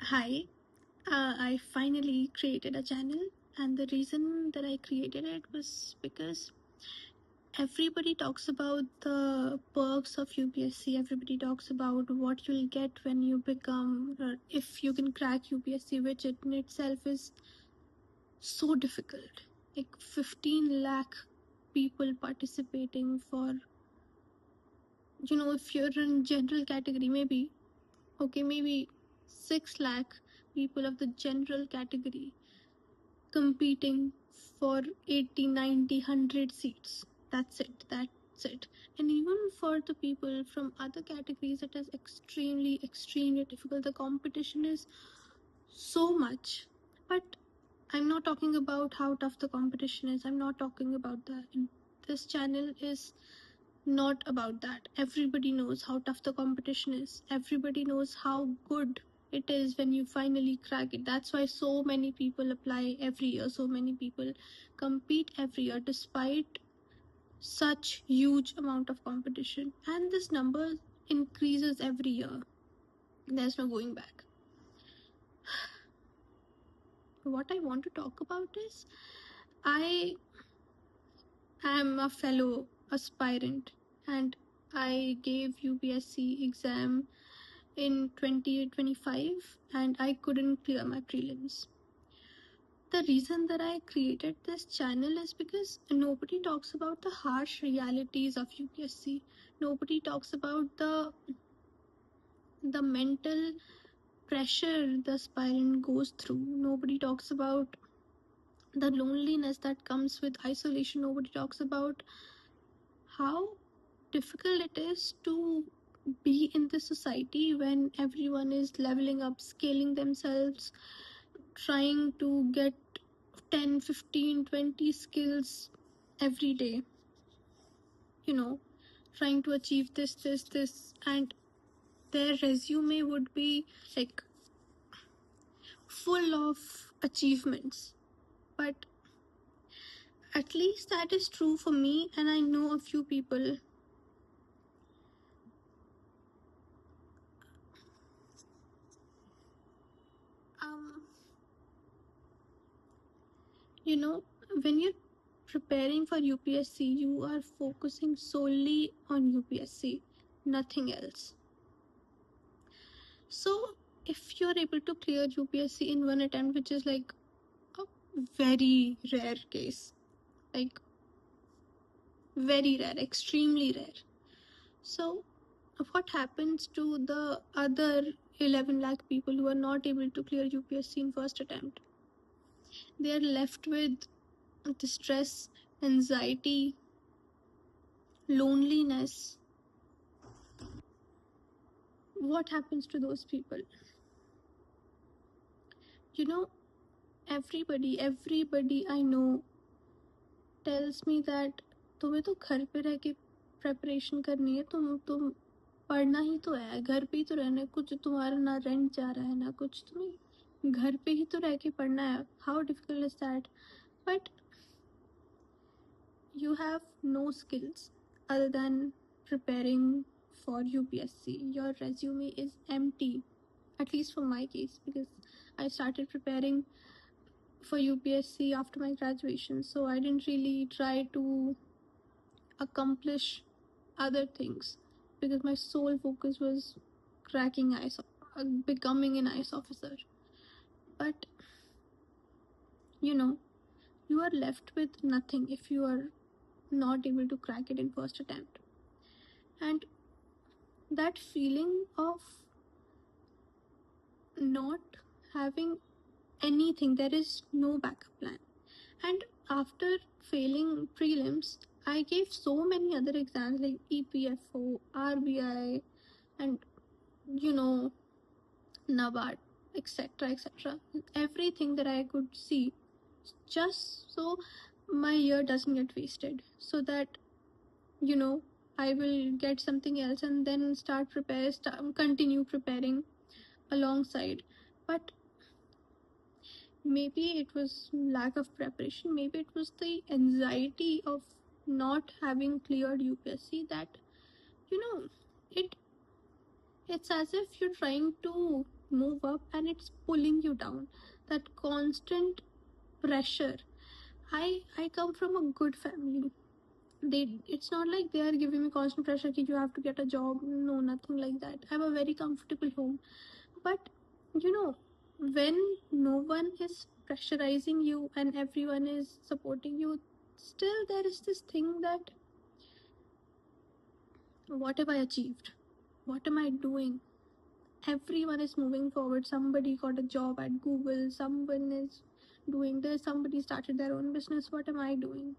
Hi, I finally created a channel, and the reason that I created it was because everybody talks about the perks of UPSC. Everybody talks about what you'll get when you become, or if you can crack UPSC, which in itself is so difficult. Like 15 lakh people participating for, if you're in general category, maybe 6 lakh people of the general category competing for 80, 90, 100 seats. That's it. And even for the people from other categories, it is extremely difficult. The competition is so much. But I'm not talking about how tough the competition is. I'm not talking about that. This channel is not about that. Everybody knows how tough the competition is. Everybody knows how good it is when you finally crack it. That's why so many people apply every year. So many people compete every year despite such huge amount of competition. And this number increases every year. There's no going back. What I want to talk about is I am a fellow aspirant and I gave UPSC exam in 2025 and I couldn't clear my prelims. The reason that I created this channel is because nobody talks about the harsh realities of UPSC. Nobody talks about the mental pressure the aspirant goes through. Nobody talks about the loneliness that comes with isolation. Nobody talks about how difficult it is to be in this society when everyone is leveling up, scaling themselves, trying to get 10, 15, 20 skills every day, trying to achieve this, and their resume would be like full of achievements. But at least that is true for me, and I know a few people. Um, when you're preparing for UPSC, you are focusing solely on UPSC, nothing else. So if you're able to clear UPSC in one attempt, which is like a very rare case, like very rare, extremely rare. So what happens to the other 11 lakh people who are not able to clear UPSC in first attempt? They are left with distress, anxiety, loneliness. What happens to those people? Everybody I know tells me that तुम्हें तो घर पे रह के preparation करनी है, तुम पढ़ना ही तो है, घर पे ही तो रहना है, कुछ तुम्हारा ना रेंट जा रहा है ना कुछ, तुम्हें घर पे ही तो रह के पढ़ना है. How difficult is that? But you have no skills other than preparing for UPSC. Your resume is empty, at least for my case, because I started preparing for UPSC after my graduation, so I didn't really try to accomplish other things because my sole focus was cracking ICE, becoming an ICE officer. But you are left with nothing if you are not able to crack it in first attempt. And that feeling of not having anything, there is no backup plan. And after failing prelims, I gave so many other exams like EPFO, RBI, and NABARD, etc. Everything that I could see, just so my year doesn't get wasted, so that I will get something else and then continue preparing alongside. But maybe it was lack of preparation, maybe it was the anxiety of not having cleared UPSC that it it's as if you're trying to move up and it's pulling you down. That constant pressure. I come from a good family. It's not like they are giving me constant pressure that you have to get a job. No, nothing like that. I have a very comfortable home. But you know, when no one is pressurizing you and everyone is supporting you, still there is this thing that what have I achieved? What am I doing? Everyone is moving forward. Somebody got a job at Google, someone is doing this, somebody started their own business. What am I doing?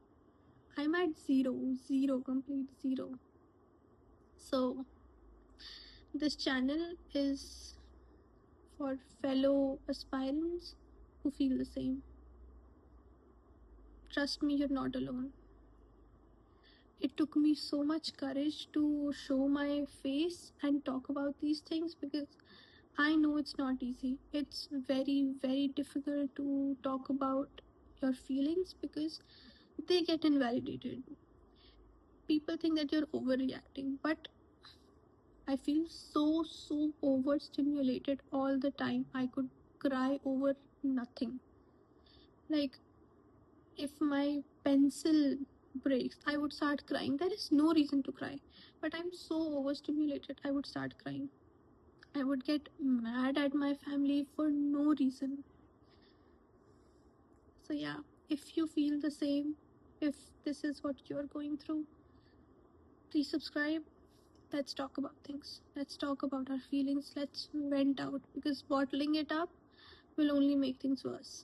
I'm at zero, zero, complete zero. So, this channel is for fellow aspirants who feel the same. Trust me, you're not alone. It took me so much courage to show my face and talk about these things because I know it's not easy. It's very, very difficult to talk about your feelings because they get invalidated. People think that you're overreacting, but I feel so overstimulated all the time. I could cry over nothing. Like, if my pencil breaks, I would start crying. There is no reason to cry, but I'm so overstimulated, I would start crying. I would get mad at my family for no reason. So, yeah, if you feel the same, if this is what you're going through, please subscribe. Let's talk about things. Let's talk about our feelings. Let's vent out because bottling it up will only make things worse.